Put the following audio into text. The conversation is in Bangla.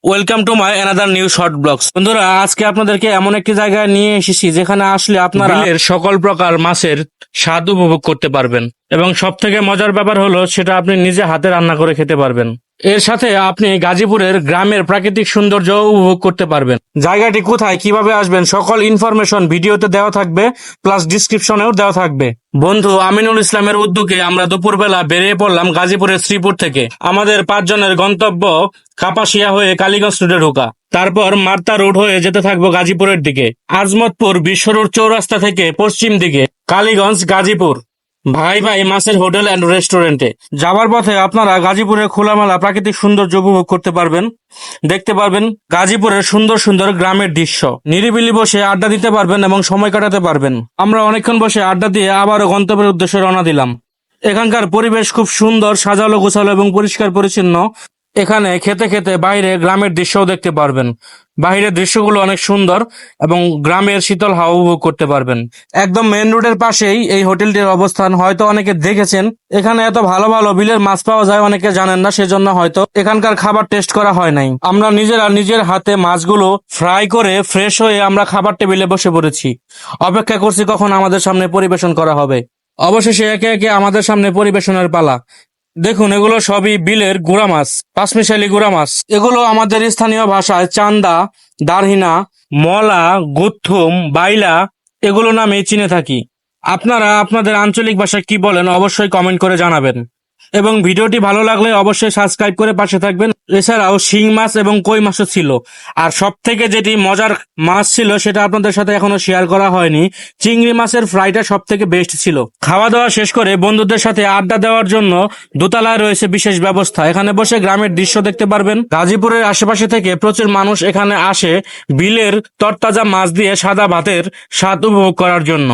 Welcome to my another new short blogs. বন্ধুরা, আজকে আপনাদেরকে এমন একটি জায়গায় নিয়ে এসেছি যেখানে আসলে আপনারা বিলের সকল প্রকার মাছের স্বাদ উপভোগ করতে পারবেন এবং সব থেকে মজার ব্যাপার হলো সেটা আপনি নিজে হাতে রান্না করে খেতে পারবেন। এর সাথে আপনি গাজীপুরের গ্রামের প্রাকৃতিক সৌন্দর্য উপভোগ করতে পারবেন। জায়গাটি কোথায়, কিভাবে আসবেন, সকল ইনফরমেশন ভিডিওতে দেওয়া থাকবে, প্লাস ডিসক্রিপশনেও দেওয়া থাকবে। বন্ধু আমিনুল ইসলামের উদ্যোগে আমরা দুপুরবেলা বেরিয়ে পড়লাম গাজীপুরের শ্রীপুর থেকে। আমাদের 5 জনের গন্তব্য কাপাসিয়া হয়ে কালীগঞ্জ রুটে ঢোকা, তারপর মার্তা রোড হয়ে যেতে থাকবো গাজীপুরের দিকে, আজমতপুর বিশ্ব রোড চৌরাস্তা থেকে পশ্চিম দিকে কালীগঞ্জ গাজীপুর ভাই ভাই মাছের হোটেল অ্যান্ড রেস্টুরেন্টে। যাওয়ার পথে আপনারা গাজীপুরের খোলামেলা প্রাকৃতিক সৌন্দর্য উপভোগ করতে পারবেন, দেখতে পারবেন গাজীপুরের সুন্দর সুন্দর গ্রামের দৃশ্য, নিরিবিলি বসে আড্ডা দিতে পারবেন এবং সময় কাটাতে পারবেন। আমরা অনেকক্ষণ বসে আড্ডা দিয়ে আবারও গন্তব্যের উদ্দেশ্যে রওনা দিলাম। এখানকার পরিবেশ খুব সুন্দর, সাজালো গোছালো এবং পরিষ্কার পরিচ্ছন্ন। এখানে খেতে খেতে বাইরে গ্রামের দৃশ্যও দেখতে পারবেন। বাইরের দৃশ্যগুলো অনেক সুন্দর এবং গ্রামের শীতল হাওয়া উপভোগ করতে পারবেন। একদম মেন রোডের পাশেই এই হোটেলটির অবস্থান। হয়তো অনেকে দেখেছেন, এখানে এত ভালো ভালো বিলের মাছ পাওয়া যায়, অনেকে জানেন না, সেজন্য হয়তো এখানকার খাবার টেস্ট করা হয় নাই। আমরা নিজেরা নিজের হাতে মাছগুলো ফ্রাই করে ফ্রেশ হয়ে আমরা খাবার টেবিলে বসে পড়েছি, অপেক্ষা করছি কখন আমাদের সামনে পরিবেশন করা হবে। অবশেষে একে একে আমাদের সামনে পরিবেশনের পালা। দেখুন, এগুলো সবই বিলের গুড়া মাছ, পাঁচমিশালি গুড়া মাছ। এগুলো আমাদের স্থানীয় ভাষায় চান্দা, দারহিনা, মলা, গুত্থুম, বাইলা এগুলো নামে চিনে থাকি। আপনারা আপনাদের আঞ্চলিক ভাষায় কি বলেন অবশ্যই কমেন্ট করে জানাবেন এবং ভিডিওটি ভালো লাগলে অবশ্যই সাবস্ক্রাইব করে পাশে থাকবেন। এছাড়াও শিং মাছ এবং কই মাছও ছিল, আর সব থেকে যেটি মজার মাছ ছিল সেটা আপনাদের সাথে এখনো শেয়ার করা হয়নি, চিংড়ি মাছের ফ্রাইটা সব থেকে বেস্ট ছিল। খাওয়া দাওয়া শেষ করে বন্ধুদের সাথে আড্ডা দেওয়ার জন্য দোতলায় রয়েছে বিশেষ ব্যবস্থা। এখানে বসে গ্রামের দৃশ্য দেখতে পারবেন। গাজীপুরের আশেপাশে থেকে প্রচুর মানুষ এখানে আসে বিলের তরতাজা মাছ দিয়ে সাদা ভাতের স্বাদ উপভোগ করার জন্য।